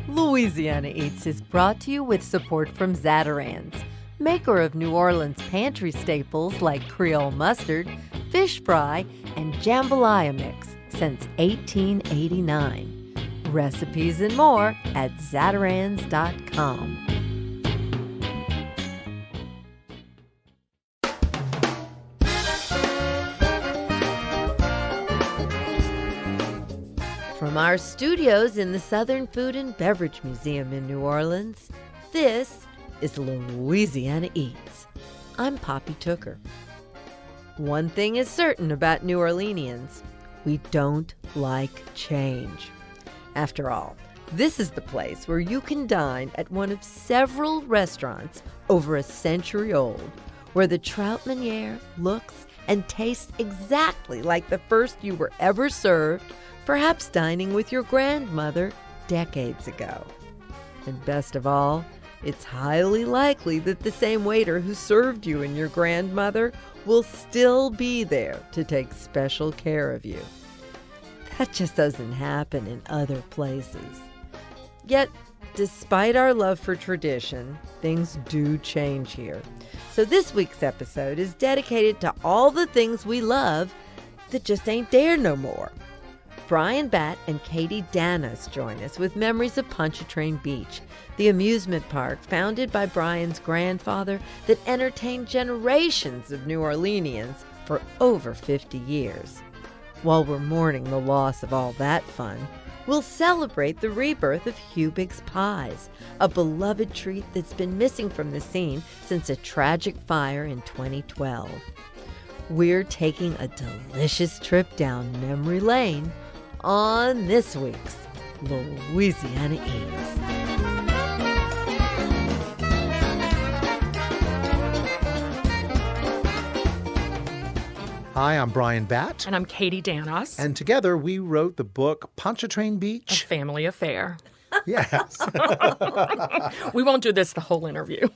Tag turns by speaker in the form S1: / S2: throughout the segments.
S1: Louisiana Eats is brought to you with support from Zatarain's, maker of New Orleans pantry staples like Creole mustard, fish fry, and jambalaya mix since 1889. Recipes and more at zatarains.com. From our studios in the Southern Food and Beverage Museum in New Orleans, this is Louisiana Eats. I'm Poppy Tooker. One thing is certain about New Orleanians: we don't like change. After all, this is the place where you can dine at one of several restaurants over a century old, where the trout meuniere looks and tastes exactly like the first you were ever served, perhaps dining with your grandmother decades ago. And best of all, it's highly likely that the same waiter who served you and your grandmother will still be there to take special care of you. That just doesn't happen in other places. Yet, despite our love for tradition, things do change here. So this week's episode is dedicated to all the things we love that just ain't there no more. Harry Batt and Katy Danos join us with memories of Pontchartrain Beach, the amusement park founded by Bryan's grandfather that entertained generations of New Orleanians for over 50 years. While we're mourning the loss of all that fun, we'll celebrate the rebirth of Hubig's Pies, a beloved treat that's been missing from the scene since a tragic fire in 2012. We're taking a delicious trip down memory lane on this week's Louisiana Eats.
S2: Hi, I'm Bryan Batt.
S3: And I'm Katy Danos.
S2: And together we wrote the book Pontchartrain
S3: A
S2: Beach.
S3: Family Affair.
S2: Yes.
S3: We won't do this the whole interview.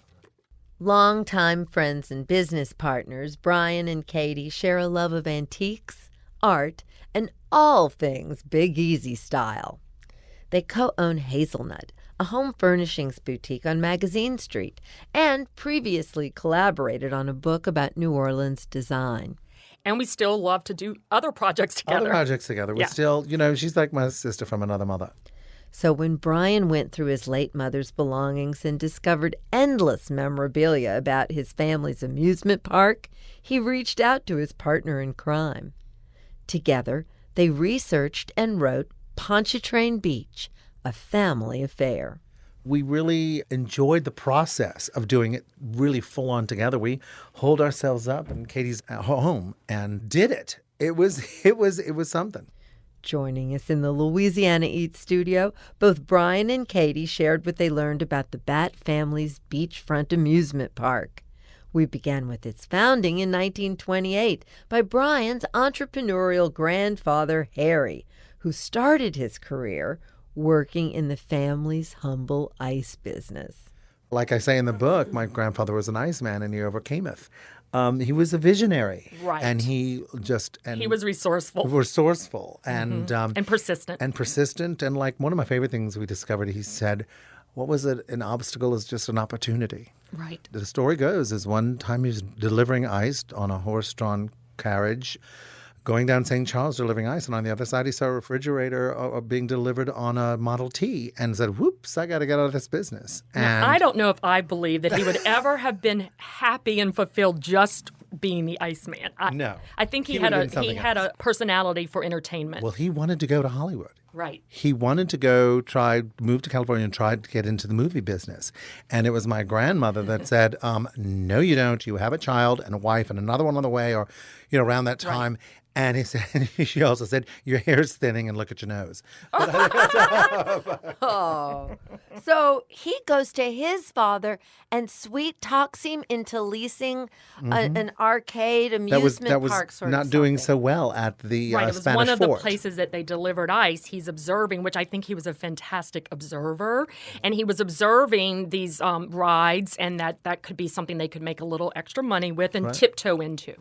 S1: Longtime friends and business partners, Bryan and Katy share a love of antiques, art, and all things Big Easy style. They co-own Hazelnut, a home furnishings boutique on Magazine Street, and previously collaborated on a book about New Orleans design.
S3: And we still love to do other projects together.
S2: We still, she's like my sister from another mother.
S1: So when Bryan went through his late mother's belongings and discovered endless memorabilia about his family's amusement park, he reached out to his partner in crime. Together, they researched and wrote Pontchartrain Beach, a family affair.
S2: We really enjoyed the process of doing it really full on together. We holed ourselves up in Katy's home and did it. It was something.
S1: Joining us in the Louisiana Eats studio, both Bryan and Katy shared what they learned about the Batt family's beachfront amusement park. We began with its founding in 1928 by Bryan's entrepreneurial grandfather, Harry, who started his career working in the family's humble ice business.
S2: Like I say in the book, my grandfather was an iceman and he overcame it. He was a visionary.
S3: Right.
S2: And he
S3: was resourceful.
S2: And
S3: and persistent.
S2: And like one of my favorite things we discovered, he said, what was it? An obstacle is just an opportunity.
S3: Right.
S2: The story goes is one time he was delivering ice on a horse-drawn carriage, going down St. Charles delivering ice, and on the other side he saw a refrigerator being delivered on a Model T and said, whoops, I got to get out of this business.
S3: Now, I don't know if I believe that he would ever have been happy and fulfilled just being the Iceman.
S2: No.
S3: I think he had a personality for entertainment.
S2: Well, he wanted to go to Hollywood.
S3: Right.
S2: He wanted to move to California and try to get into the movie business. And it was my grandmother that said, no, you don't. You have a child and a wife and another one on the way, or, around that time. Right. And she also said, your hair's thinning and look at your nose.
S1: Oh. So he goes to his father and sweet talks him into leasing an arcade amusement park sort of
S2: not doing so well at the
S3: Right, it was
S2: Spanish
S3: one of
S2: Fort.
S3: the places that they delivered ice. He's observing, which I think he was a fantastic observer, and he was observing these rides, and that could be something they could make a little extra money with and tiptoe into.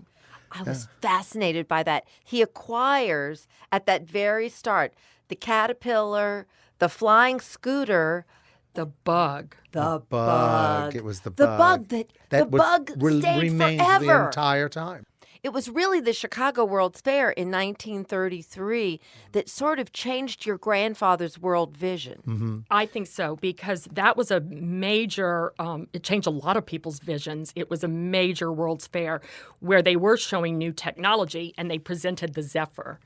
S1: I was fascinated by that. He acquires, at that very start, the caterpillar, the flying scooter,
S3: The bug.
S1: the
S2: bug.
S1: bug.
S2: It was the
S1: The
S2: bug.
S1: bug
S2: That
S1: the bug stayed
S2: remained
S1: forever.
S2: the entire time.
S1: It was really the Chicago World's Fair in 1933 that sort of changed your grandfather's world vision.
S3: I think so, because that was a major, it changed a lot of people's visions. It was a major World's Fair where they were showing new technology, and they presented the Zephyr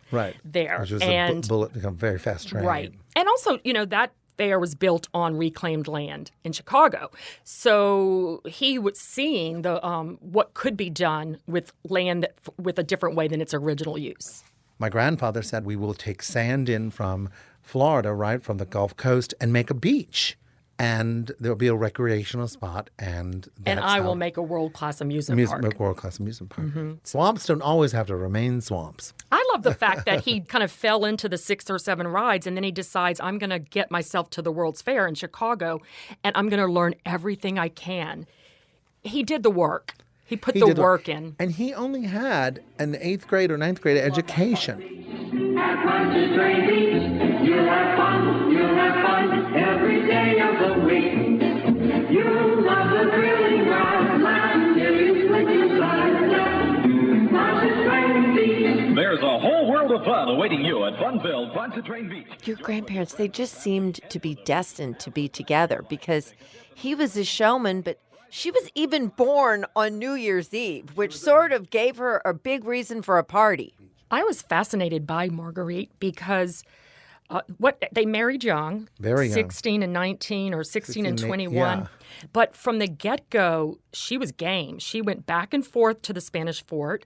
S3: there.
S2: Which was
S3: and
S2: a bullet, very fast train.
S3: Right. And also, that fair was built on reclaimed land in Chicago. So he was seeing the what could be done with land with a different way than its original use.
S2: My grandfather said we will take sand in from Florida, right, from the Gulf Coast, and make a beach. And there'll be a recreational spot, and
S3: I will make a world-class amusement park.
S2: World-class amusement park. Swamps don't always have to remain swamps.
S3: I love the fact that he kind of fell into the 6 or 7 rides, and then he decides, I'm going to get myself to the World's Fair in Chicago, and I'm going to learn everything I can. He did the work. He put the work in.
S2: And he only had an 8th grade or 9th grade education.
S4: At Pontchartrain Beach, you'll have fun every day of the week. You'll love the thrilling ride, laugh till you slip inside. Pontchartrain Beach.
S5: There's a whole world of fun awaiting you at fun-filled Pontchartrain Beach.
S1: Your grandparents, they just seemed to be destined to be together because he was a showman, but she was even born on New Year's Eve, which sort of gave her a big reason for a party.
S3: I was fascinated by Marguerite because they married young,
S2: Very young.
S3: 16 and 19 or 16 and 21.
S2: Yeah.
S3: But from the get-go, she was game. She went back and forth to the Spanish fort.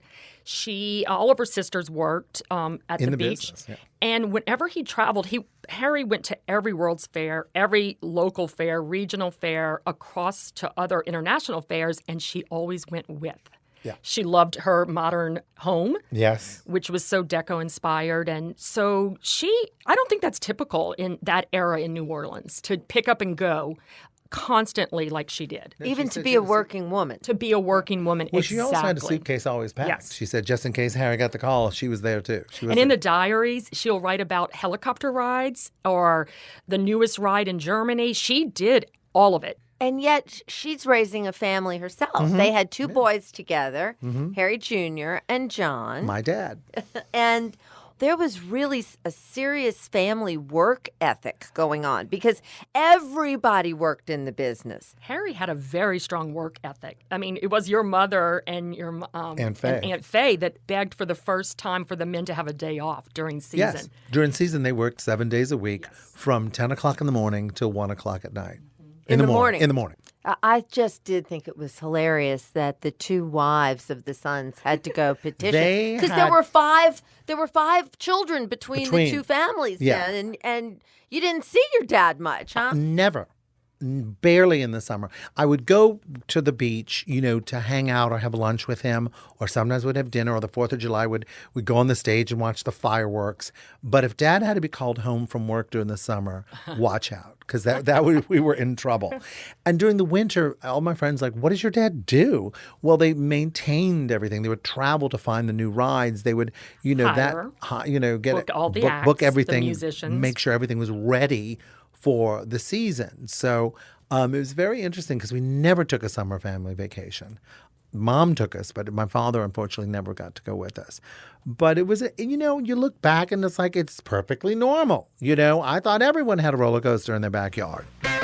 S3: All of her sisters worked at
S2: In
S3: the
S2: the
S3: beach.
S2: business, yeah.
S3: And whenever he traveled, Harry went to every World's Fair, every local fair, regional fair, across to other international fairs, and she always went with.
S2: Yeah.
S3: She loved her modern home.
S2: Yes.
S3: Which was so deco-inspired. And so I don't think that's typical in that era in New Orleans, to pick up and go constantly like she did.
S1: Even to be a working woman.
S3: To be a working woman,
S2: Well,
S3: exactly.
S2: she also had a suitcase always packed.
S3: Yes.
S2: She said, just in case Harry got the call, she was there too.
S3: And in the diaries, she'll write about helicopter rides or the newest ride in Germany. She did all of it.
S1: And yet she's raising a family herself. They had 2 boys together, Harry Jr. and John.
S2: My dad.
S1: And there was really a serious family work ethic going on because everybody worked in the business.
S3: Harry had a very strong work ethic. I mean, it was your mother and your
S2: Aunt Faye.
S3: and Aunt Faye that begged for the first time for the men to have a day off during season.
S2: Yes. During season, they worked 7 days a week from 10 o'clock in the morning till 1 o'clock at night.
S1: In the morning.
S2: In the morning.
S1: I just did think it was hilarious that the 2 wives of the sons had to go petition because there were 5 children between the 2 families then, and you didn't see your dad much, huh?
S2: Never. Barely in the summer. I would go to the beach, to hang out or have lunch with him, or sometimes we'd have dinner, or the 4th of July we'd go on the stage and watch the fireworks. But if Dad had to be called home from work during the summer, watch out, because we were in trouble. And during the winter, all my friends what does your dad do? Well, they maintained everything. They would travel to find the new rides. They would,
S3: Hire.
S2: Book
S3: all the acts,
S2: book
S3: the
S2: everything,
S3: musicians.
S2: make sure everything was ready for the season. So it was very interesting because we never took a summer family vacation. Mom took us, but my father unfortunately never got to go with us. But it was, you look back and it's perfectly normal. I thought everyone had a roller coaster in their backyard.
S4: Don't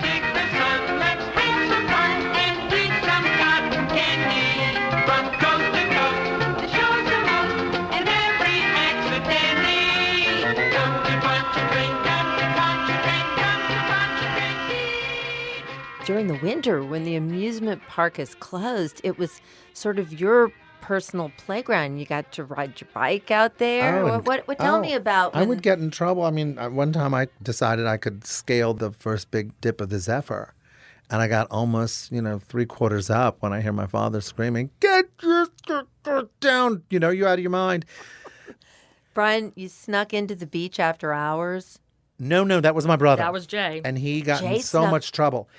S4: take the sun, let's have some fun and eat some cotton candy. From coast to coast, the shores are most, and every accident. Come to Pontchartrain, come to Pontchartrain, come to Pontchartrain Beach.
S1: During the winter, when the amusement park is closed, it was sort of your personal playground. You got to ride your bike out there. Tell me about
S2: I would get in trouble. I mean, one time I decided I could scale the first big dip of the Zephyr. And I got almost, 3/4 up when I hear my father screaming, "Get your down! You out of your mind."
S1: Bryan, you snuck into the beach after hours?
S2: No, that was my brother.
S3: That was Jay.
S2: And he got
S1: Jay
S2: in so
S1: snuck-
S2: much trouble.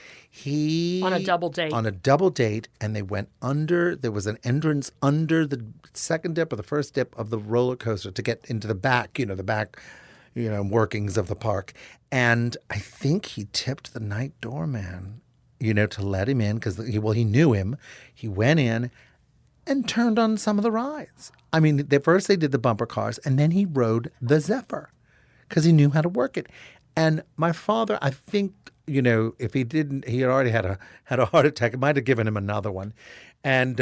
S3: On a double date.
S2: On a double date, and they went under. There was an entrance under the second dip or the first dip of the roller coaster to get into the back, the back workings of the park. And I think he tipped the night doorman, to let him in because, he knew him. He went in and turned on some of the rides. I mean, first they did the bumper cars, and then he rode the Zephyr because he knew how to work it. And my father, I think, if he didn't, he had already had a heart attack. It might have given him another one. And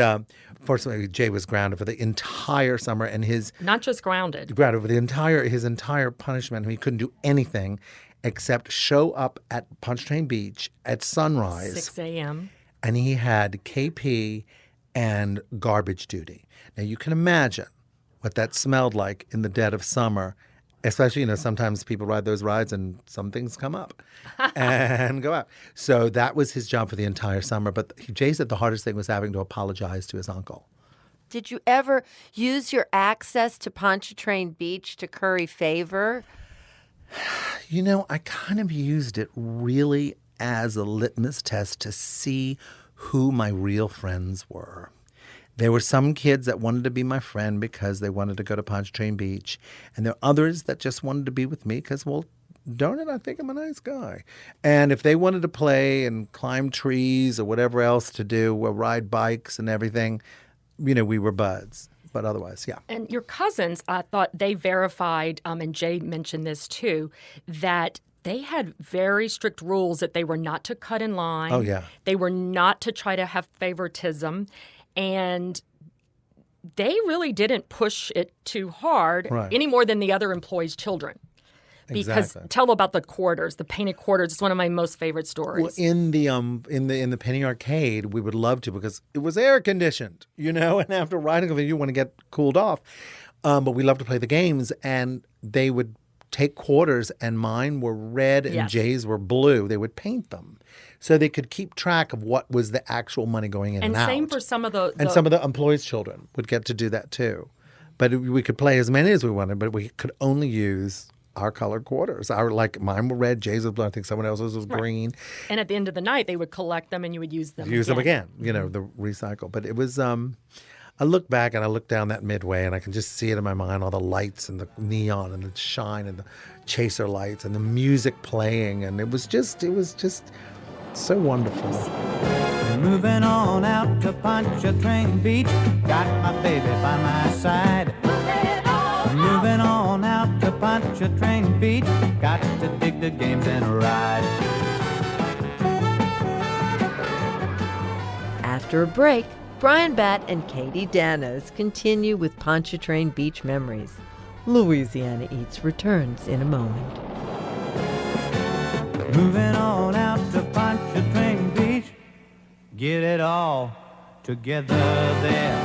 S2: fortunately, Jay was grounded for the entire summer, and
S3: not just grounded
S2: for his entire punishment. He couldn't do anything except show up at Pontchartrain Beach at sunrise,
S3: 6 a.m.
S2: and he had KP and garbage duty. Now you can imagine what that smelled like in the dead of summer. Especially, sometimes people ride those rides and some things come up and go out. So that was his job for the entire summer. But Jay said the hardest thing was having to apologize to his uncle.
S1: Did you ever use your access to Pontchartrain Beach to curry favor?
S2: I kind of used it really as a litmus test to see who my real friends were. There were some kids that wanted to be my friend because they wanted to go to Pontchartrain Beach. And there are others that just wanted to be with me because, well, darn it, I think I'm a nice guy. And if they wanted to play and climb trees or whatever else to do, or ride bikes and everything, we were buds. But otherwise, yeah.
S3: And your cousins, I thought they verified, and Jay mentioned this too, that they had very strict rules that they were not to cut in line.
S2: Oh, yeah.
S3: They were not to try to have favoritism. And they really didn't push it too hard any more than the other employees' children. Because tell about the quarters, the painted quarters. It's one of my most favorite stories.
S2: Well, in the penny arcade, we would love to because it was air conditioned, and after riding over, you want to get cooled off. But we love to play the games, and they would take quarters, and mine were red and Jay's were blue. They would paint them so they could keep track of what was the actual money going in and out.
S3: And same for some of the
S2: some of the employees' children would get to do that too. But we could play as many as we wanted, but we could only use our colored quarters. Mine were red, Jay's was blue. I think someone else's was green.
S3: And at the end of the night, they would collect them and you would use them
S2: again. The recycle. But it was I look back and I look down that midway and I can just see it in my mind, all the lights and the neon and the shine and the chaser lights and the music playing. And it was just so wonderful.
S6: Moving on out to Pontchartrain Beach, got my baby by my side. Moving on out to Pontchartrain Beach, got to dig the games and ride.
S1: After a break, Bryan Batt and Katy Danos continue with Pontchartrain Beach memories. Louisiana Eats returns in a moment.
S6: Moving on out to Pontchartrain Beach, get it all together there.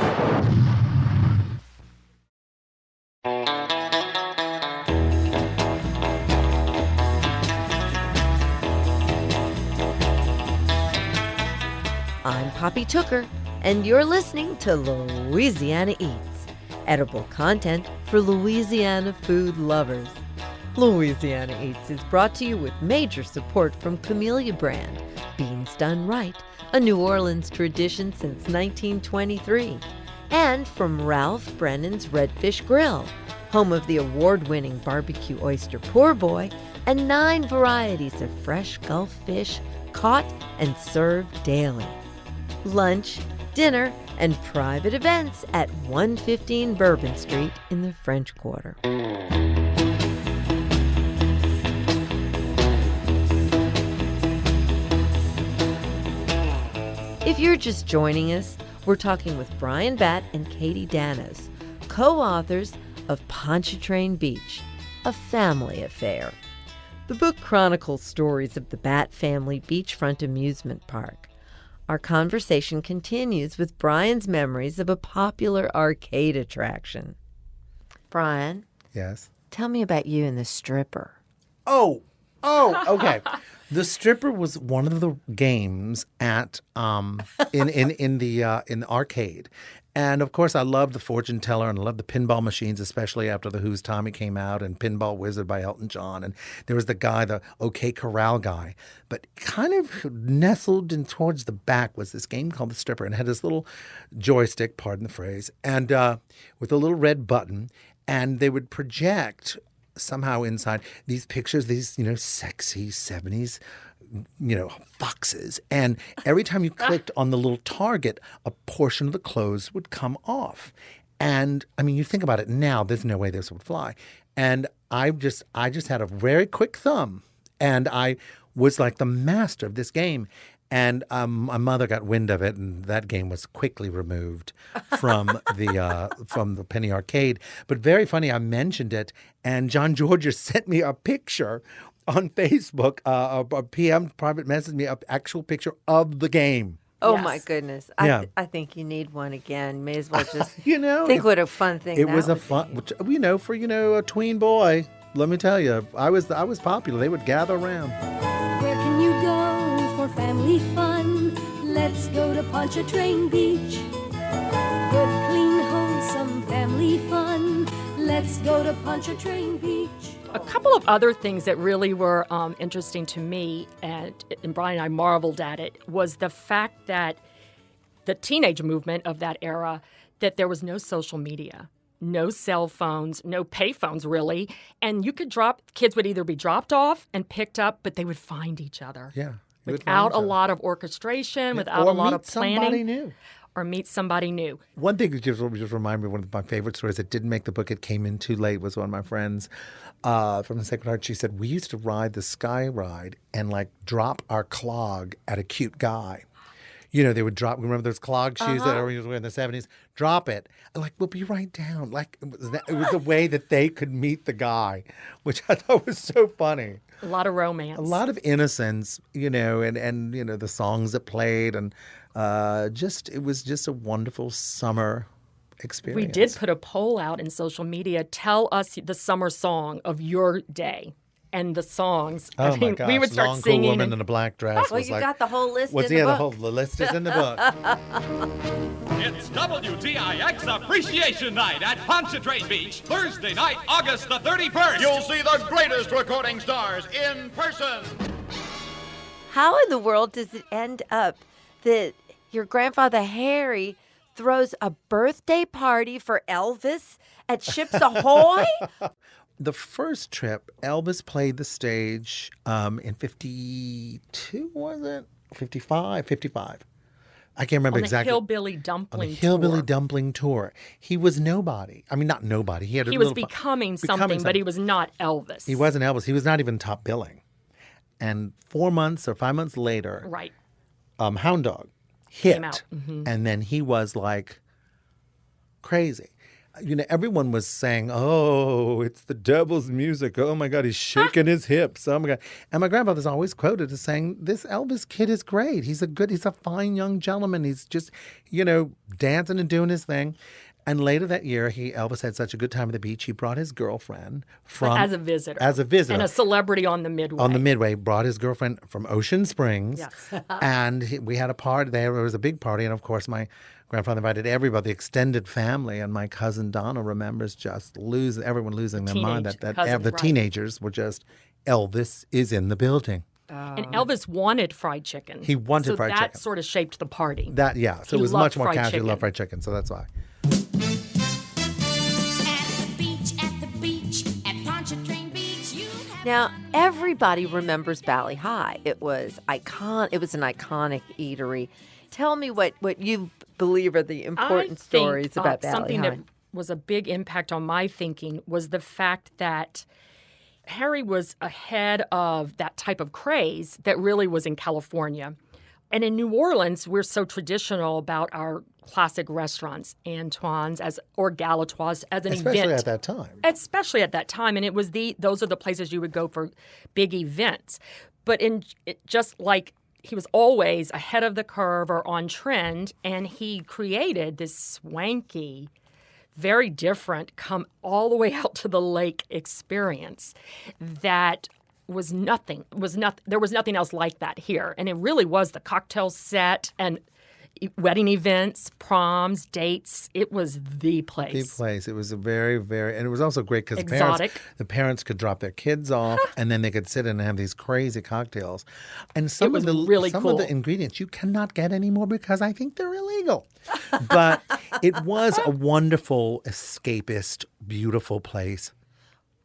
S1: I'm Poppy Tooker, and you're listening to Louisiana Eats, edible content for Louisiana food lovers. Louisiana Eats is brought to you with major support from Camellia Brand, Beans Done Right, a New Orleans tradition since 1923, and from Ralph Brennan's Redfish Grill, home of the award-winning barbecue oyster poor boy and 9 varieties of fresh Gulf fish caught and served daily. Lunch, dinner, and private events at 115 Bourbon Street in the French Quarter. If you're just joining us, we're talking with Bryan Batt and Katy Danos, co-authors of Pontchartrain Beach, a family affair. The book chronicles stories of the Batt family beachfront amusement park. Our conversation continues with Bryan's memories of a popular arcade attraction. Bryan?
S2: Yes?
S1: Tell me about you and the stripper.
S2: Oh, okay. The stripper was one of the games at in the arcade. And of course, I loved the fortune teller and I loved the pinball machines, especially after the Who's Tommy came out and Pinball Wizard by Elton John. And there was the guy, the OK Corral guy. But kind of nestled in towards the back was this game called the stripper, and it had this little joystick, pardon the phrase, and with a little red button. And they would project somehow inside these pictures, these, sexy 70s, foxes. And every time you clicked on the little target, a portion of the clothes would come off. And I mean, you think about it now, there's no way this would fly. And I just had a very quick thumb, and I was like the master of this game. And my mother got wind of it, and that game was quickly removed from the Penny Arcade. But very funny, I mentioned it, and John Georgia sent me a picture on Facebook. A PM private messaged me an actual picture of the game.
S1: Oh,
S3: Yes.
S1: my goodness.
S2: Yeah.
S1: I think you need one again. May as well just
S2: Think
S1: what a fun thing
S2: It
S1: that
S2: was a
S1: would
S2: fun,
S1: be.
S2: for a tween boy. Let me tell you, I was popular. They would gather around.
S7: Where can you go for family fun? Let's go to Pontchartrain Beach. Good, clean, wholesome family fun. Let's go to Pontchartrain Beach.
S3: A couple of other things that really were interesting to me, and Bryan and I marveled at it, was the fact that the teenage movement of that era, that there was no social media, no cell phones, no pay phones really, and kids would either be dropped off and picked up, but they would find each other.
S2: Yeah. you would
S3: Without
S2: find
S3: a
S2: some.
S3: lot of orchestration, without
S2: Or
S3: a lot
S2: meet
S3: of planning.
S2: somebody new.
S3: Or meet somebody new.
S2: One thing that just reminded me of one of my favorite stories that didn't make the book, it came in too late, was one of my friends from the Sacred Heart. She said, we used to ride the Sky Ride and drop our clog at a cute guy. They would drop, remember those clog shoes that everyone was wearing in the 70s? Drop it. We'll be right down. It was the way that they could meet the guy, which I thought was so funny.
S3: A lot of romance.
S2: A lot of innocence, and the songs that played, and it was just a wonderful summer experience.
S3: We did put a poll out in social media. Tell us the summer song of your day. And the songs.
S2: Oh my gosh!
S3: We would start
S2: Long,
S3: singing.
S2: cool woman in a black dress.
S1: Well,
S2: was
S1: you got the whole list
S2: was,
S1: in the
S2: yeah,
S1: book.
S2: the list is in the book.
S5: It's WTIX Appreciation Night at Pontchartrain Beach, Thursday night, August the 31st. You'll see the greatest recording stars in person.
S1: How in the world does it end up that your grandfather Harry throws a birthday party for Elvis at Ships Ahoy?
S2: The first trip, Elvis played the stage in 52, was it? 55? 55. I can't remember
S3: on the
S2: exactly.
S3: Hillbilly Dumpling
S2: On the Hillbilly
S3: Tour.
S2: Dumpling Tour. He was nobody. I mean, not nobody. He
S3: was becoming something, but he was not Elvis.
S2: He wasn't Elvis. He was not even top billing. And 4 months or 5 months later,
S3: Right.
S2: Hound Dog hit.
S3: Came out. Mm-hmm.
S2: And then he was like crazy. Everyone was saying, oh, it's the devil's music. Oh, my God, he's shaking his hips. Oh, my God. And my grandfather's always quoted as saying, this Elvis kid is great. He's a fine young gentleman. He's just, dancing and doing his thing. And later that year, Elvis had such a good time at the beach, he brought his girlfriend from...
S3: As a visitor.
S2: As a visitor.
S3: And a celebrity on the Midway.
S2: On the Midway, brought his girlfriend from Ocean Springs.
S3: Yes.
S2: And we had a party there. It was a big party. And, of course, my grandfather invited everybody, the extended family. And my cousin Donna remembers just everyone losing their mind. The teenagers were just, Elvis is in the building.
S3: And Elvis wanted fried chicken.
S2: He wanted fried chicken.
S3: So that sort of shaped the party.
S2: So
S3: He
S2: it was
S3: loved
S2: much more
S3: fried
S2: casual. He
S3: chicken.
S2: loved fried chicken, so that's why.
S7: At the beach, at Pontchartrain Beach,
S1: Now, everybody remembers Valley High. It was an iconic eatery. Tell me what you believe are the important stories about Valley
S3: something
S1: High.
S3: that was a big impact on my thinking was the fact that Harry was ahead of that type of craze that really was in California. And in New Orleans, we're so traditional about our classic restaurants, Antoine's or Galatoire's as an event.
S2: Especially at that time.
S3: Especially at that time. And it was those are the places you would go for big events. But just like he was always ahead of the curve or on trend, and he created this swanky, very different, come all the way out to the lake experience that was nothing. There was nothing else like that here. And it really was the cocktail set and wedding events, proms, dates. It was the place.
S2: The place. It was a very, very, and it was also great because
S3: Exotic.
S2: the parents could drop their kids off and then they could sit in and have these crazy cocktails. And
S3: It was really
S2: some
S3: cool.
S2: of the ingredients you cannot get anymore because I think they're illegal. But it was a wonderful, escapist, beautiful place.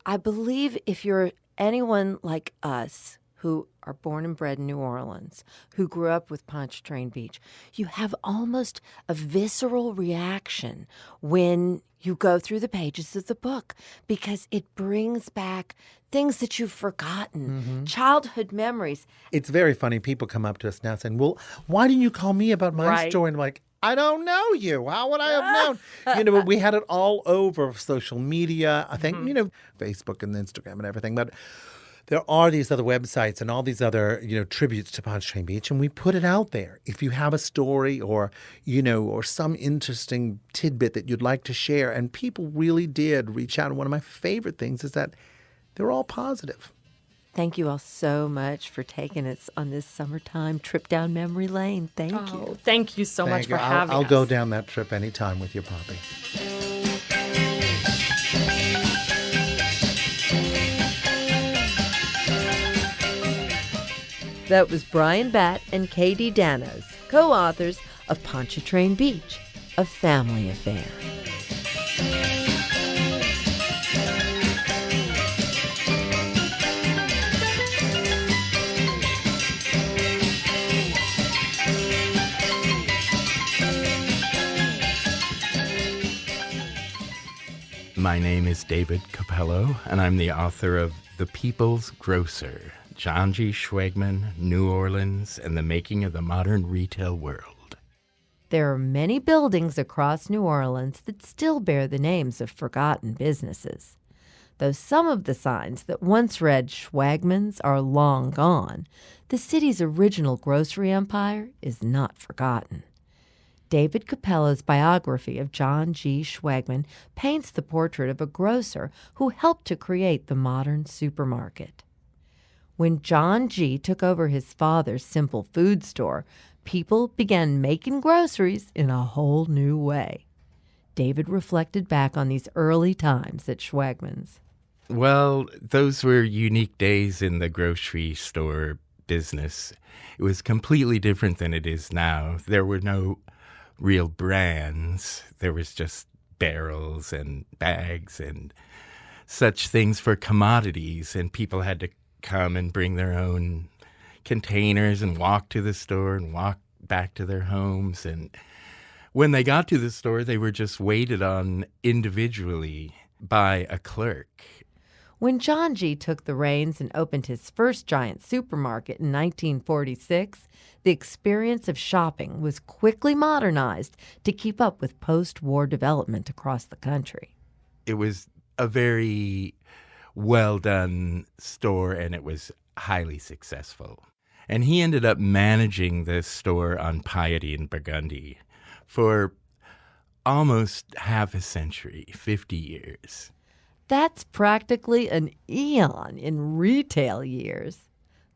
S1: I believe if you're anyone like us who are born and bred in New Orleans, who grew up with Pontchartrain Beach, you have almost a visceral reaction when you go through the pages of the book because it brings back things that you've forgotten, childhood memories.
S2: It's very funny. People come up to us now saying, well, why didn't you call me about my
S3: Right.
S2: story? And I'm like, I don't know you. How would I have known? But we had it all over social media. I think, Facebook and Instagram and everything. But there are these other websites and all these other, tributes to Pontchartrain Beach, and we put it out there. If you have a story or, or some interesting tidbit that you'd like to share, and people really did reach out. And one of my favorite things is that they're all positive.
S1: Thank you all so much for taking us on this summertime trip down memory lane. Thank you.
S3: Thank you so much
S2: Thank you.
S3: for having
S2: I'll
S3: us.
S2: go down that trip anytime with you, Poppy.
S1: That was Bryan Batt and Katy Danos, co-authors of Pontchartrain Beach, A Family Affair.
S8: My name is David Capello, and I'm the author of The People's Grocer, John G. Schwegman, New Orleans, and the Making of the Modern Retail World.
S1: There are many buildings across New Orleans that still bear the names of forgotten businesses. Though some of the signs that once read Schwagman's are long gone, the city's original grocery empire is not forgotten. David Capello's biography of John G. Schwegman paints the portrait of a grocer who helped to create the modern supermarket. When John G. took over his father's simple food store, people began making groceries in a whole new way. David reflected back on these early times at Schwegman's.
S8: Well, those were unique days in the grocery store business. It was completely different than it is now. There were no real brands. There was just barrels and bags and such things for commodities, and people had to come and bring their own containers and walk to the store and walk back to their homes. And when they got to the store, they were just waited on individually by a clerk.
S1: When John G. took the reins and opened his first giant supermarket in 1946, the experience of shopping was quickly modernized to keep up with post-war development across the country.
S8: It was a very well-done store, and it was highly successful. And he ended up managing this store on Piety and Burgundy for almost half a century, 50 years.
S1: That's practically an eon in retail years.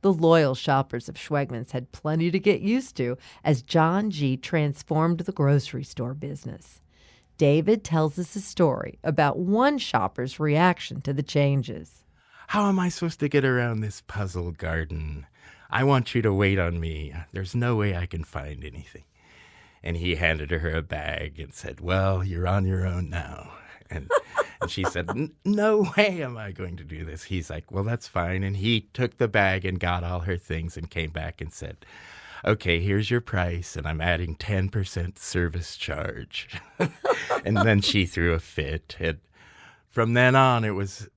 S1: The loyal shoppers of Schwegman's had plenty to get used to as John G. transformed the grocery store business. David tells us a story about one shopper's reaction to the changes.
S8: How am I supposed to get around this puzzle garden? I want you to wait on me. There's no way I can find anything. And he handed her a bag and said, well, you're on your own now. And she said, no way am I going to do this. He's like, well, that's fine. And he took the bag and got all her things and came back and said, okay, here's your price, and I'm adding 10% service charge. And then she threw a fit. And from then on, it was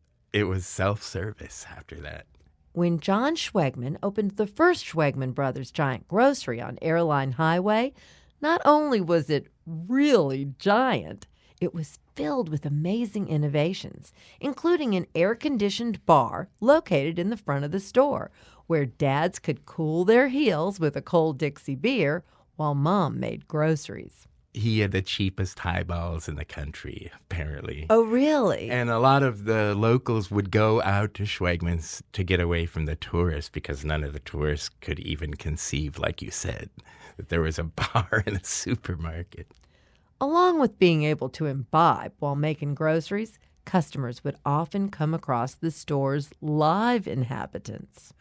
S8: self-service after that.
S1: When John Schwegman opened the first Schwegman Brothers giant grocery on Airline Highway, not only was it really giant, it was filled with amazing innovations, including an air-conditioned bar located in the front of the store, where dads could cool their heels with a cold Dixie beer while mom made groceries.
S8: He had the cheapest highballs in the country, apparently.
S1: Oh, really?
S8: And a lot of the locals would go out to Schwegman's to get away from the tourists because none of the tourists could even conceive, like you said, that there was a bar in a supermarket.
S1: Along with being able to imbibe while making groceries, customers would often come across the store's live inhabitants.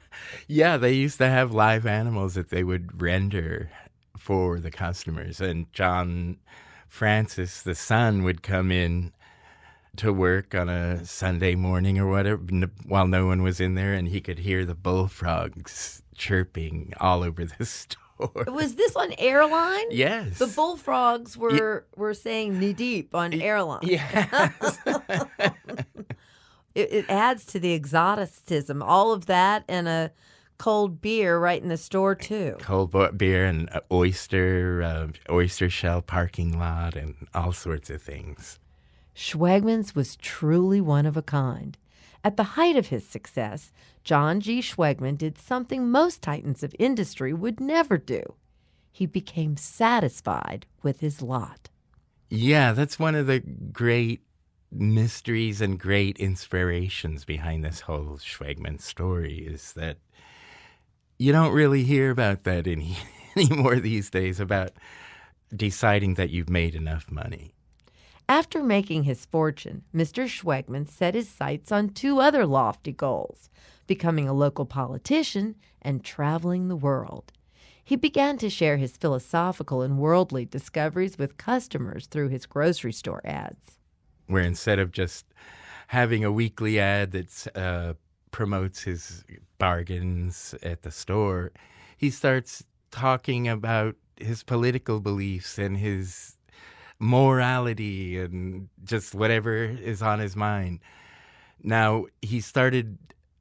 S8: Yeah, they used to have live animals that they would render for the customers. And John Francis, the son, would come in to work on a Sunday morning or whatever while no one was in there, and he could hear the bullfrogs chirping all over the store.
S1: Was this on airline?
S8: Yes.
S1: The bullfrogs were saying knee deep on airline.
S8: Yes.
S1: It adds to the exoticism. All of that and a cold beer right in the store, too.
S8: Beer and oyster shell parking lot and all sorts of things.
S1: Schwegmann's was truly one of a kind. At the height of his success, John G. Schwegmann did something most titans of industry would never do. He became satisfied with his lot.
S8: Yeah, that's one of the great mysteries and great inspirations behind this whole Schwegmann story, is that you don't really hear about that anymore these days, about deciding that you've made enough money.
S1: After making his fortune, Mr. Schwegmann set his sights on two other lofty goals, becoming a local politician and traveling the world. He began to share his philosophical and worldly discoveries with customers through his grocery store ads.
S8: Where instead of just having a weekly ad that promotes his bargains at the store, he starts talking about his political beliefs and his morality and just whatever is on his mind. Now, he started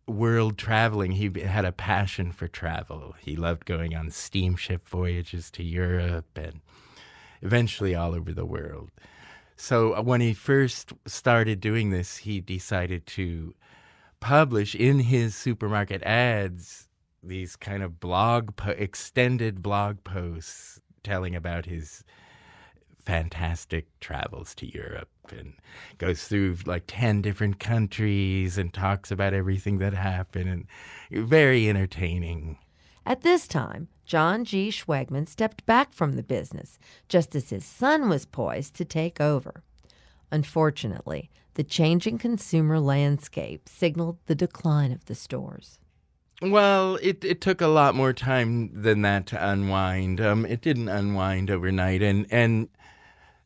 S8: world traveling. He had a passion for travel. He loved going on steamship voyages to Europe and eventually all over the world. So when he first started doing this, he decided to publish in his supermarket ads these kind of extended blog posts telling about his fantastic travels to Europe, and goes through like 10 different countries and talks about everything that happened, and very entertaining.
S1: At this time, John G. Schwegmann stepped back from the business, just as his son was poised to take over. Unfortunately, the changing consumer landscape signaled the decline of the stores.
S8: Well, it took a lot more time than that to unwind. It didn't unwind overnight, and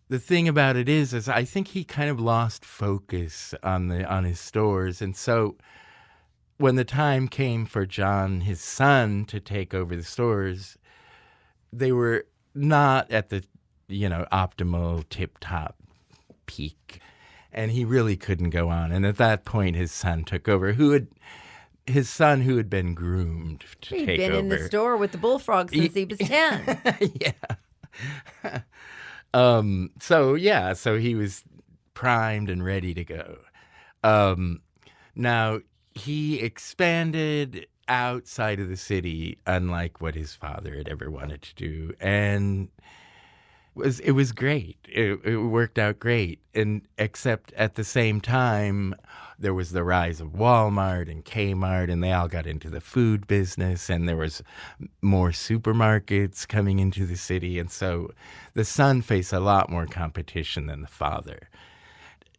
S8: the thing about it is I think he kind of lost focus on his stores, and so when the time came for John, his son, to take over the stores, they were not at the optimal tip-top peak, and he really couldn't go on. And at that point, his son took over. His son, who had been groomed to
S1: He'd
S8: take
S1: been
S8: over.
S1: in the store with the bullfrogs since he was 10.
S8: Yeah. So he was primed and ready to go. Now, he expanded outside of the city, unlike what his father had ever wanted to do, and it was great. It worked out great, and except at the same time, there was the rise of Walmart and Kmart, and they all got into the food business, and there was more supermarkets coming into the city, and so the son faced a lot more competition than the father.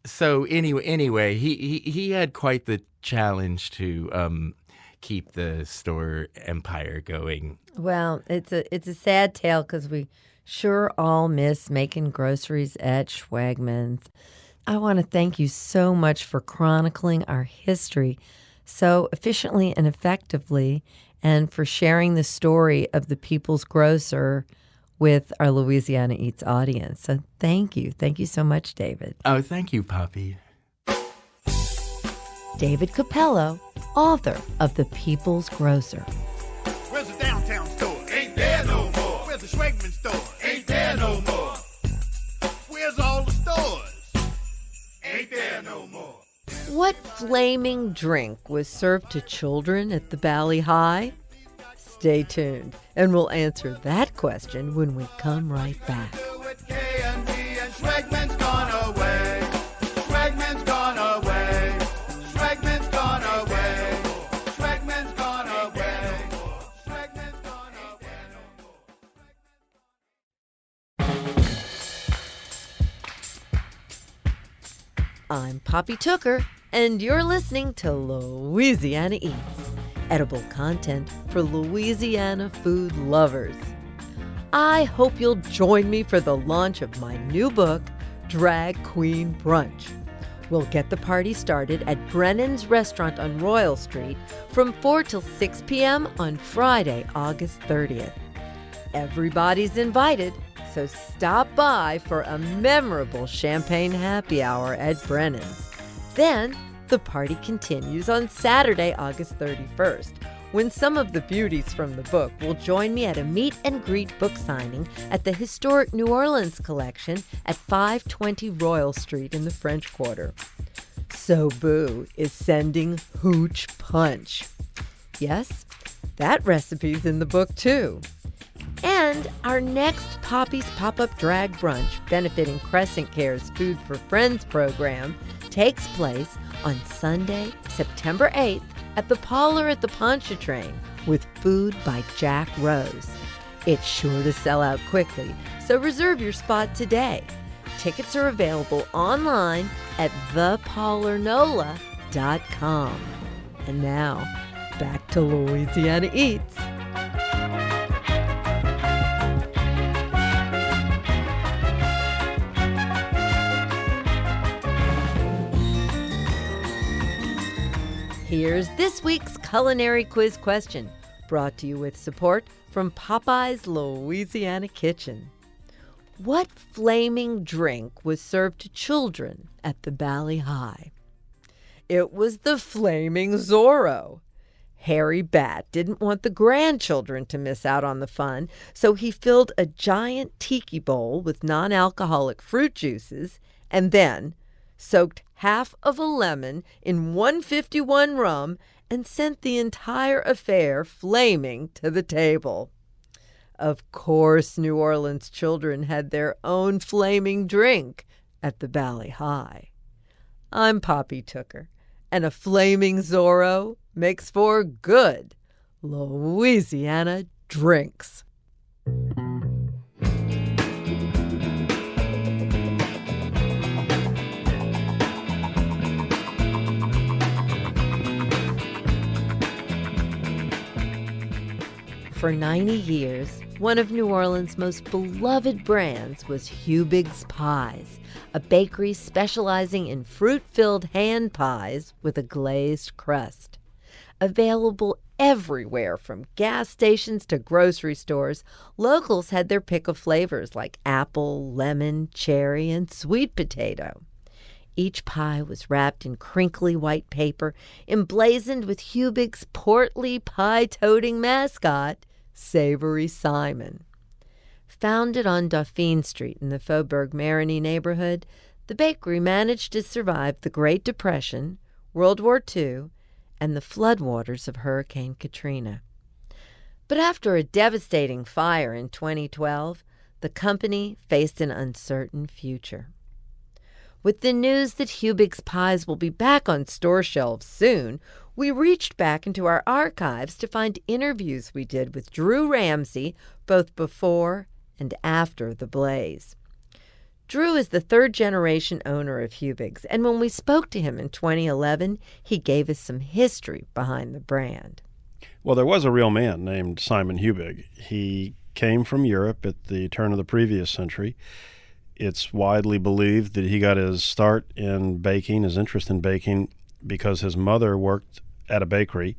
S8: So anyway, he had quite the challenge to keep the store empire going.
S1: Well, it's a sad tale because we sure all miss making groceries at Schwegmann's. I want to thank you so much for chronicling our history so efficiently and effectively, and for sharing the story of the People's Grocer with our Louisiana Eats audience. So thank you. Thank you so much, David.
S8: Oh, thank you, Poppy.
S1: David Capello, author of The People's Grocer.
S9: Where's the downtown store? Ain't there no more. Where's the Schwegmann store? Ain't there no more. Where's all the stores? Ain't there no more.
S1: What flaming drink was served to children at the Valley High? Stay tuned, and we'll answer that question when we come right back.
S9: Schwegmann's gone away. Schwegmann's gone away. Schwegmann's gone away. Schwegmann's gone away. Schwegmann's gone away.
S1: I'm Poppy Tooker, and you're listening to Louisiana Eats, edible content for Louisiana food lovers. I hope you'll join me for the launch of my new book, Drag Queen Brunch. We'll get the party started at Brennan's Restaurant on Royal Street from 4 till 6 p.m. on Friday, August 30th. Everybody's invited, so stop by for a memorable champagne happy hour at Brennan's. Then, the party continues on Saturday, August 31st, when some of the beauties from the book will join me at a meet and greet book signing at the historic New Orleans collection at 520 Royal Street in the French Quarter. So Boo is sending hooch punch. Yes, that recipe's in the book too. And our next Poppy's Pop-Up Drag Brunch, benefiting Crescent Care's Food for Friends program, takes place on Sunday, September 8th at the Parlor at the Pontchartrain with food by Jack Rose. It's sure to sell out quickly, so reserve your spot today. Tickets are available online at theparlornola.com. And now, back to Louisiana Eats. Here's this week's culinary quiz question, brought to you with support from Popeye's Louisiana Kitchen. What flaming drink was served to children at the Valley High? It was the Flaming Zorro. Harry Batt didn't want the grandchildren to miss out on the fun, so he filled a giant tiki bowl with non-alcoholic fruit juices and then soaked half of a lemon in 151 rum and sent the entire affair flaming to the table. Of course, New Orleans children had their own flaming drink at the Valley High. I'm Poppy Tooker, and a Flaming Zorro makes for good Louisiana drinks. For 90 years, one of New Orleans' most beloved brands was Hubig's Pies, a bakery specializing in fruit-filled hand pies with a glazed crust. Available everywhere from gas stations to grocery stores, locals had their pick of flavors like apple, lemon, cherry, and sweet potato. Each pie was wrapped in crinkly white paper, emblazoned with Hubig's portly pie-toting mascot, Savory Simon. Founded on Dauphine Street in the Faubourg-Marigny neighborhood, the bakery managed to survive the Great Depression, World War II, and the floodwaters of Hurricane Katrina. But after a devastating fire in 2012, the company faced an uncertain future. With the news that Hubig's Pies will be back on store shelves soon, we reached back into our archives to find interviews we did with Drew Ramsey both before and after the blaze. Drew is the third-generation owner of Hubig's, and when we spoke to him in 2011, he gave us some history behind the brand.
S10: Well, there was a real man named Simon Hubig. He came from Europe at the turn of the previous century. It's widely believed that he got his start in baking, his interest in baking, because his mother worked at a bakery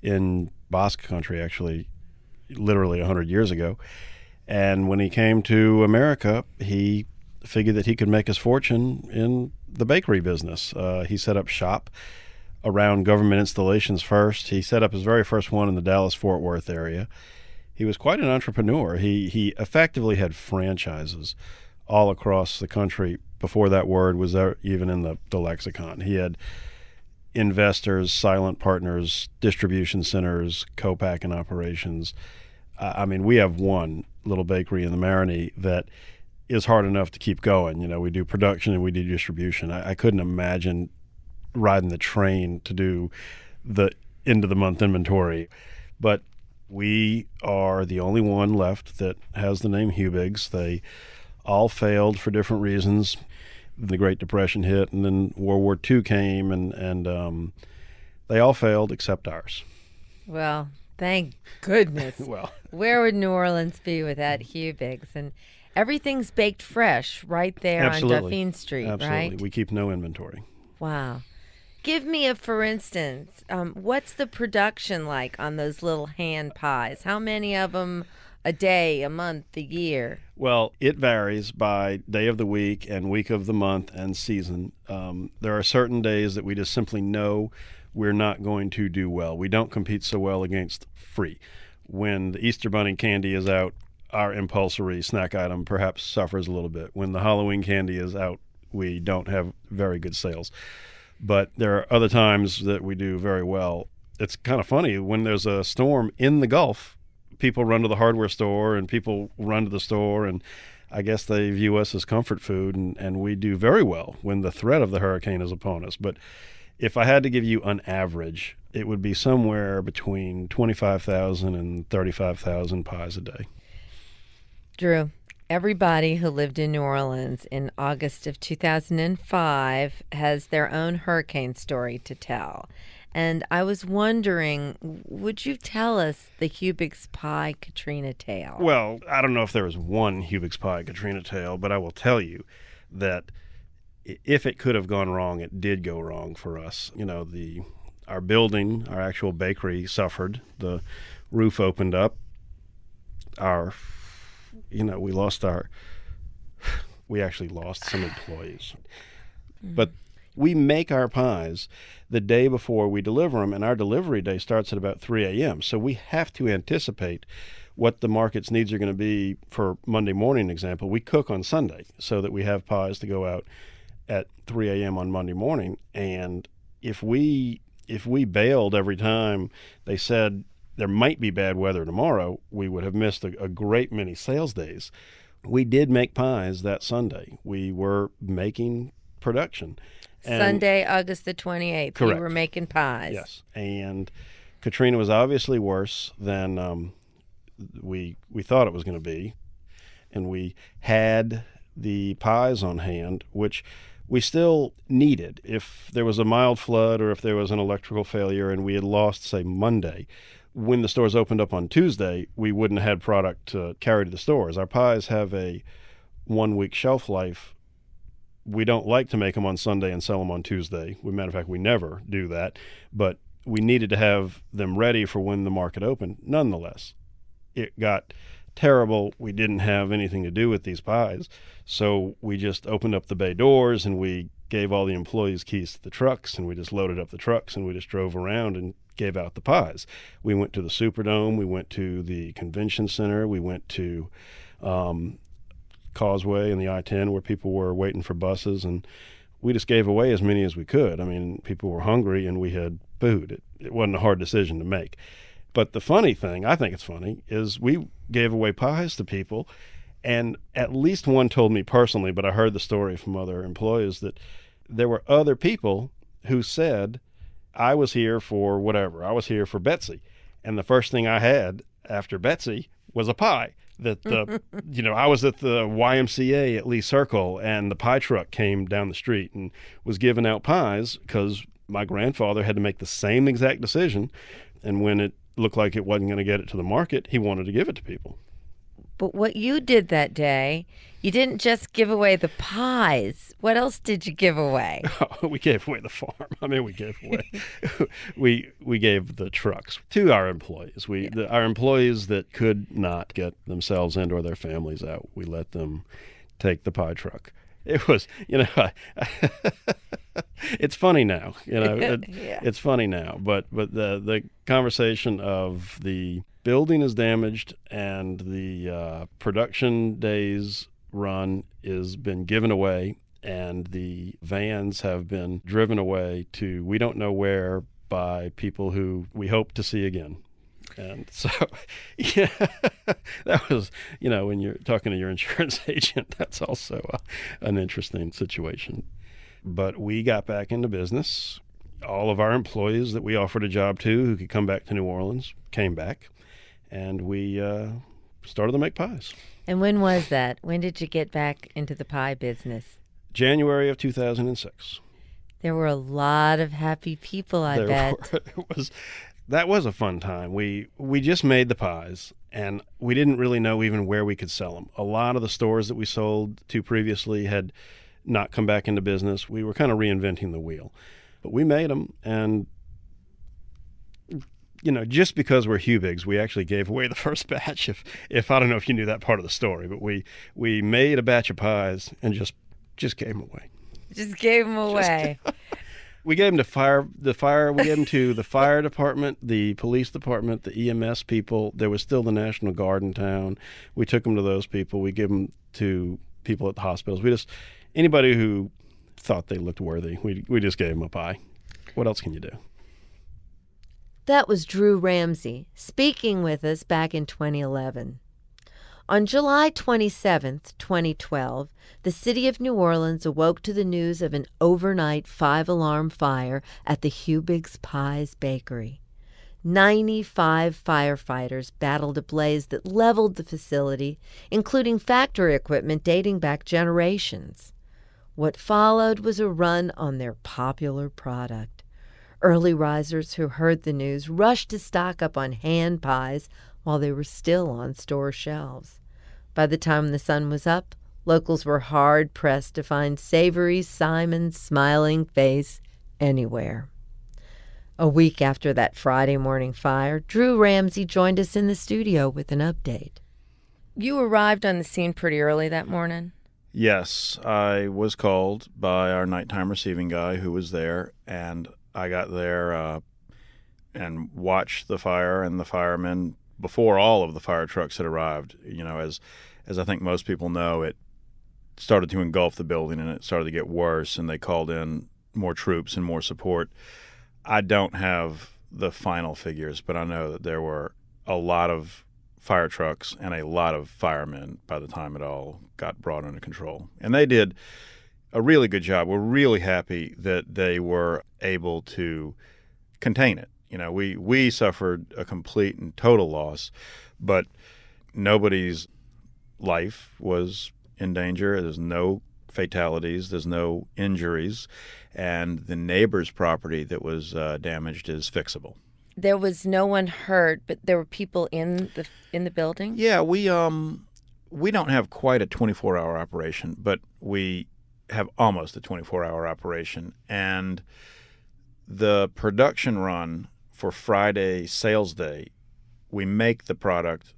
S10: in Basque Country, actually, literally 100 years ago. And when he came to America, he figured that he could make his fortune in the bakery business. He set up shop around government installations first. He set up his very first one in the Dallas-Fort Worth area. He was quite an entrepreneur. He effectively had franchises all across the country before that word was even in the lexicon. He had investors, silent partners, distribution centers, co-packing operations. I mean, we have one little bakery in the Marigny that is hard enough to keep going. You know, we do production and we do distribution. I couldn't imagine riding the train to do the end-of-the-month inventory. But we are the only one left that has the name Hubig's. They all failed for different reasons. The Great Depression hit, and then World War II came, and they all failed except ours.
S1: Well, thank goodness.
S10: Well,
S1: where would New Orleans be without Hubig's? And everything's baked fresh right there
S10: absolutely.
S1: on Dauphine Street,
S10: Absolutely.
S1: right?
S10: We keep no inventory.
S1: Wow. Give me a for instance. What's the production like on those little hand pies? How many of them a day, a month, a year?
S10: Well, it varies by day of the week and week of the month and season. There are certain days that we just simply know we're not going to do well. We don't compete so well against free. When the Easter Bunny candy is out, our impulsory snack item perhaps suffers a little bit. When the Halloween candy is out, we don't have very good sales. But there are other times that we do very well. It's kind of funny. When there's a storm in the Gulf, people run to the hardware store and people run to the store, and I guess they view us as comfort food, and we do very well when the threat of the hurricane is upon us. But if I had to give you an average, it would be somewhere between 25,000 and 35,000 pies a day.
S1: Drew, everybody who lived in New Orleans in August of 2005 has their own hurricane story to tell. And I was wondering, would you tell us the Hubig's Pie Katrina tale?
S10: Well, I don't know if there was one Hubig's Pie Katrina tale, but I will tell you that if it could have gone wrong, it did go wrong for us. You know, our building, our actual bakery suffered. The roof opened up. We actually lost some employees. But we make our pies the day before we deliver them, and our delivery day starts at about 3 a.m. So we have to anticipate what the market's needs are going to be for Monday morning, example. We cook on Sunday so that we have pies to go out at 3 a.m. on Monday morning. And if we bailed every time they said there might be bad weather tomorrow, we would have missed a great many sales days. We did make pies that Sunday. We were making production.
S1: Sunday, August the 28th,
S10: correct.
S1: You were making pies.
S10: Yes, and Katrina was obviously worse than we thought it was going to be, and we had the pies on hand, which we still needed. If there was a mild flood or if there was an electrical failure and we had lost, say, Monday, when the stores opened up on Tuesday, we wouldn't have had product to carry to the stores. Our pies have a 1-week shelf life. We don't like to make them on Sunday and sell them on Tuesday. Matter of fact, we never do that. But we needed to have them ready for when the market opened. Nonetheless, it got terrible. We didn't have anything to do with these pies. So we just opened up the bay doors and we gave all the employees keys to the trucks, and we just loaded up the trucks and we just drove around and gave out the pies. We went to the Superdome. We went to the convention center. We went to Causeway and the I-10 where people were waiting for buses, and we just gave away as many as we could. I mean, people were hungry and we had food. It wasn't a hard decision to make. But the funny thing, I think it's funny, is we gave away pies to people, and at least one told me personally, but I heard the story from other employees, that there were other people who said, I was here for whatever. I was here for Betsy. And the first thing I had after Betsy was a pie. That I was at the YMCA at Lee Circle, and the pie truck came down the street and was giving out pies because my grandfather had to make the same exact decision. And when it looked like it wasn't going to get it to the market, he wanted to give it to people.
S1: But what you did that day, you didn't just give away the pies. What else did you give away?
S10: Oh, we gave away the farm. I mean, we gave away, we gave the trucks to our employees. Our employees that could not get themselves and or their families out, we let them take the pie truck. It was, it's funny now, It's funny now, but the conversation of the building is damaged and the production days run is been given away, and the vans have been driven away to we don't know where by people who we hope to see again. And so, yeah, that was, when you're talking to your insurance agent, that's also an interesting situation. But we got back into business. All of our employees that we offered a job to who could come back to New Orleans came back, and we started to make pies.
S1: And when was that? When did you get back into the pie business?
S10: January of 2006.
S1: There were a lot of happy people, I bet.
S10: That was a fun time. We just made the pies, and we didn't really know even where we could sell them. A lot of the stores that we sold to previously had not come back into business. We were kind of reinventing the wheel. But we made them, and just because we're Hubigs, we actually gave away the first batch. If I don't know if you knew that part of the story, but we made a batch of pies and just gave them away.
S1: Just gave them away.
S10: We gave them to we gave them to the fire department, the police department, the EMS people. There was still the National Guard in town. We took them to those people. We gave them to people at the hospitals. Anybody who thought they looked worthy, we just gave them a pie. What else can you do?
S1: That was Drew Ramsey speaking with us back in 2011. On July 27th, 2012, the city of New Orleans awoke to the news of an overnight 5-alarm fire at the Hubigs Pies Bakery. 95 firefighters battled a blaze that leveled the facility, including factory equipment dating back generations. What followed was a run on their popular product. Early risers who heard the news rushed to stock up on hand pies while they were still on store shelves. By the time the sun was up, locals were hard-pressed to find savory Simon's smiling face anywhere. A week after that Friday morning fire, Drew Ramsey joined us in the studio with an update. You arrived on the scene pretty early that morning?
S10: Yes, I was called by our nighttime receiving guy who was there, and I got there and watched the fire and the firemen before all of the fire trucks had arrived. As I think most people know, it started to engulf the building and it started to get worse, and they called in more troops and more support. I don't have the final figures, but I know that there were a lot of fire trucks and a lot of firemen by the time it all got brought under control. And they did a really good job. We're really happy that they were able to contain it. We suffered a complete and total loss, but nobody's life was in danger. There's no fatalities. There's no injuries. And the neighbor's property that was damaged is fixable.
S1: There was no one hurt, but there were people in the building?
S10: Yeah, we don't have quite a 24-hour operation, but we have almost a 24-hour operation. And the production run for Friday sales day, we make the product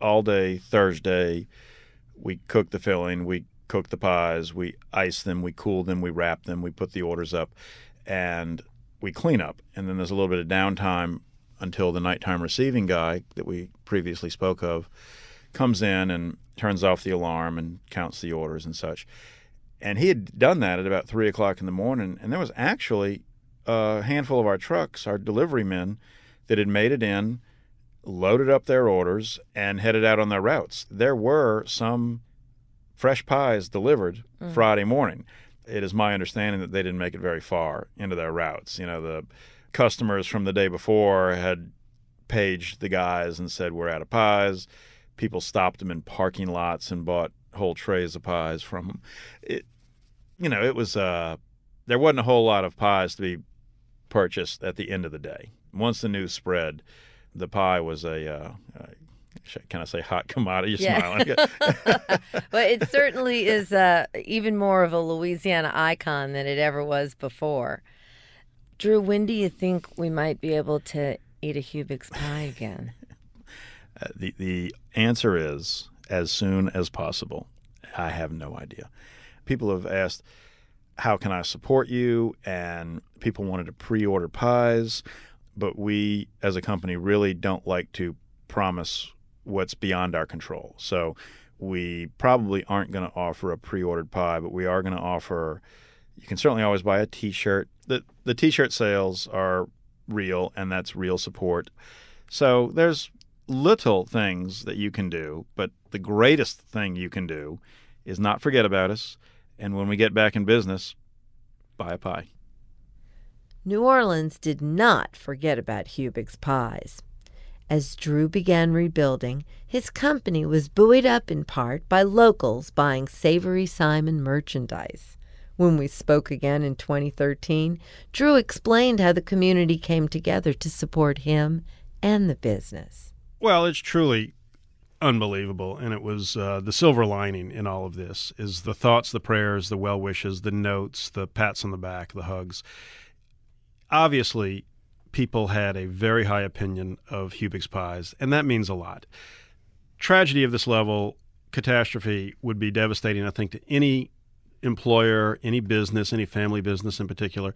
S10: all day Thursday. We cook the filling, we cook the pies, we ice them, we cool them, we wrap them, we put the orders up, and we clean up. And then there's a little bit of downtime until the nighttime receiving guy that we previously spoke of comes in and turns off the alarm and counts the orders and such. And he had done that at about 3 o'clock in the morning, and there was actually a handful of our trucks, our delivery men, that had made it in, loaded up their orders, and headed out on their routes. There were some fresh pies delivered Friday morning. It is my understanding that they didn't make it very far into their routes. The customers from the day before had paged the guys and said, we're out of pies. People stopped them in parking lots and bought whole trays of pies from them. It was there wasn't a whole lot of pies to be purchased at the end of the day. Once the news spread, the pie was can I say hot commodity? You're smiling.
S1: Well, it certainly is even more of a Louisiana icon than it ever was before. Drew, when do you think we might be able to eat a Hubigs pie again?
S10: The answer is as soon as possible. I have no idea. People have asked, how can I support you? And people wanted to pre-order pies. But we, as a company, really don't like to promise what's beyond our control. So we probably aren't going to offer a pre-ordered pie, but we are going to offer, you can certainly always buy a T-shirt. The T-shirt sales are real, and that's real support. So there's little things that you can do, but the greatest thing you can do is not forget about us, and when we get back in business, buy a pie.
S1: New Orleans did not forget about Hubigs pies. As Drew began rebuilding, his company was buoyed up in part by locals buying Savory Simon merchandise. When we spoke again in 2013, Drew explained how the community came together to support him and the business.
S10: Well, it's truly unbelievable. And it was the silver lining in all of this is the thoughts, the prayers, the well wishes, the notes, the pats on the back, the hugs. Obviously, people had a very high opinion of Hubig's Pies, and that means a lot. Tragedy of this level, catastrophe, would be devastating, I think, to any employer, any business, any family business in particular.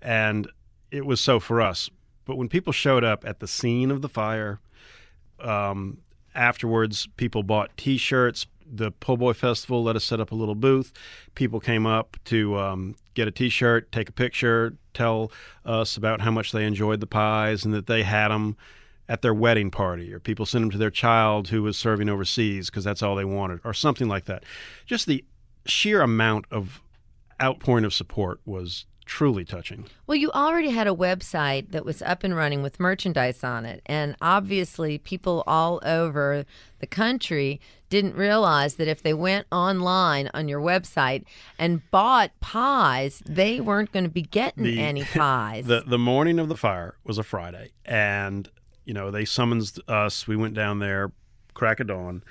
S10: And it was so for us. But when people showed up at the scene of the fire, afterwards, people bought T-shirts. The Po' Boy Festival let us set up a little booth. People came up to get a T-shirt, take a picture, tell us about how much they enjoyed the pies and that they had them at their wedding party, or people sent them to their child who was serving overseas because that's all they wanted, or something like that. Just the sheer amount of outpouring of support was truly touching.
S1: Well, you already had a website that was up and running with merchandise on it, and obviously people all over the country didn't realize that if they went online on your website and bought pies, they weren't going to be getting any pies.
S10: The morning of the fire was a Friday, and they summoned us. We went down there, crack of dawn,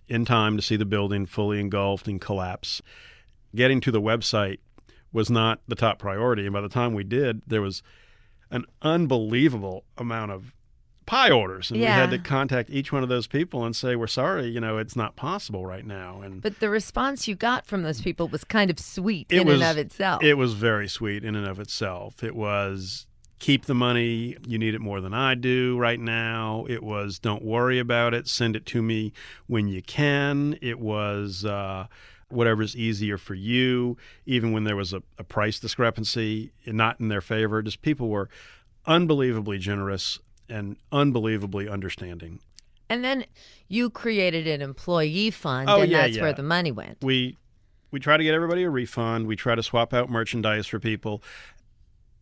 S10: in time to see the building fully engulfed and collapse. Getting to the website was not the top priority, and by the time we did, there was an unbelievable amount of pie orders, and we had to contact each one of those people and say, we're sorry, it's not possible right now.
S1: But the response you got from those people was kind of sweet and of itself.
S10: It was very sweet in and of itself. It was, keep the money, you need it more than I do right now. It was, don't worry about it, send it to me when you can. It was whatever's easier for you, even when there was a price discrepancy, not in their favor. Just people were unbelievably generous and unbelievably understanding.
S1: And then you created an employee fund, that's where the money went.
S10: We try to get everybody a refund. We try to swap out merchandise for people.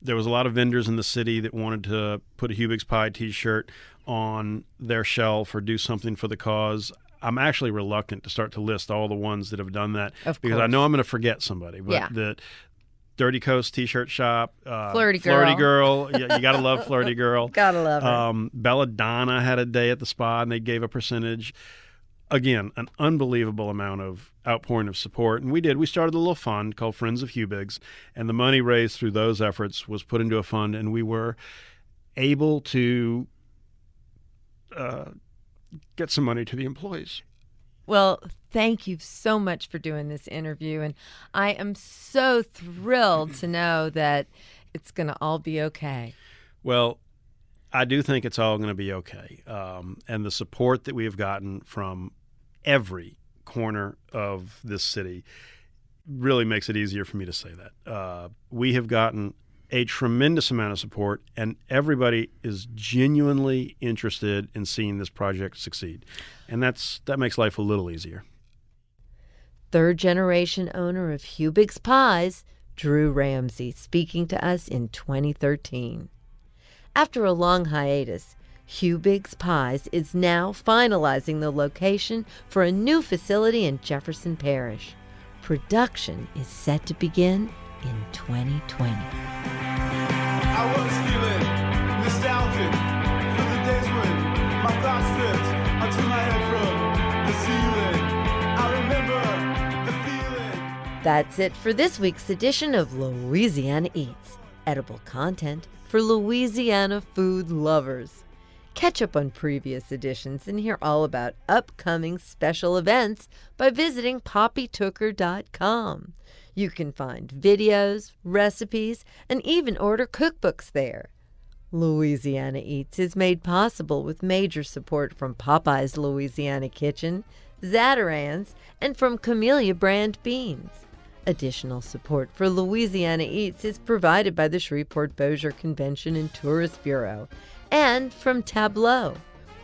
S10: There was a lot of vendors in the city that wanted to put a Hubig's Pie T-shirt on their shelf or do something for the cause. I'm actually reluctant to start to list all the ones that have done that because I know I'm going to forget somebody. But the Dirty Coast T-shirt shop,
S1: Flirty
S10: Girl. You got to love Flirty Girl.
S1: Gotta love her.
S10: Belladonna had a day at the spa, and they gave a percentage. Again, an unbelievable amount of outpouring of support. And we started a little fund called Friends of Hubig's, and the money raised through those efforts was put into a fund, and we were able to get some money to the employees.
S1: Well, thank you so much for doing this interview, and I am so thrilled to know that it's going to all be okay.
S10: Well, I do think it's all going to be okay. And the support that we have gotten from every corner of this city really makes it easier for me to say that. We have gotten a tremendous amount of support, and everybody is genuinely interested in seeing this project succeed. And that makes life a little easier.
S1: Third-generation owner of Hubig's Pies, Drew Ramsey, speaking to us in 2013. After a long hiatus, Hubig's Pies is now finalizing the location for a new facility in Jefferson Parish. Production is set to begin in 2020.
S9: I was feeling nostalgic for the days when my thoughts drift onto my head from the ceiling. I remember the feeling.
S1: That's it for this week's edition of Louisiana Eats, edible content for Louisiana food lovers. Catch up on previous editions and hear all about upcoming special events by visiting poppytooker.com. You can find videos, recipes, and even order cookbooks there. Louisiana Eats is made possible with major support from Popeye's Louisiana Kitchen, Zatarain's, and from Camellia Brand Beans. Additional support for Louisiana Eats is provided by the Shreveport-Bossier Convention and Tourist Bureau and from Tableau,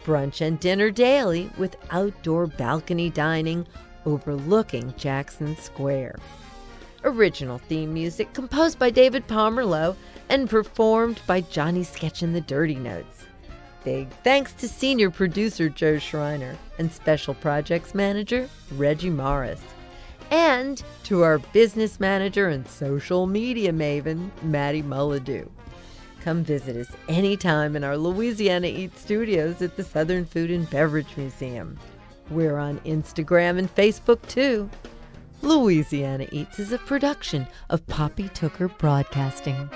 S1: brunch and dinner daily with outdoor balcony dining overlooking Jackson Square. Original theme music composed by David Pomerleau and performed by Johnny Sketch and the Dirty Notes. Big thanks to senior producer Joe Schreiner and special projects manager Reggie Morris. And to our business manager and social media maven, Maddie Mullidew. Come visit us anytime in our Louisiana Eats studios at the Southern Food and Beverage Museum. We're on Instagram and Facebook, too. Louisiana Eats is a production of Poppy Tooker Broadcasting.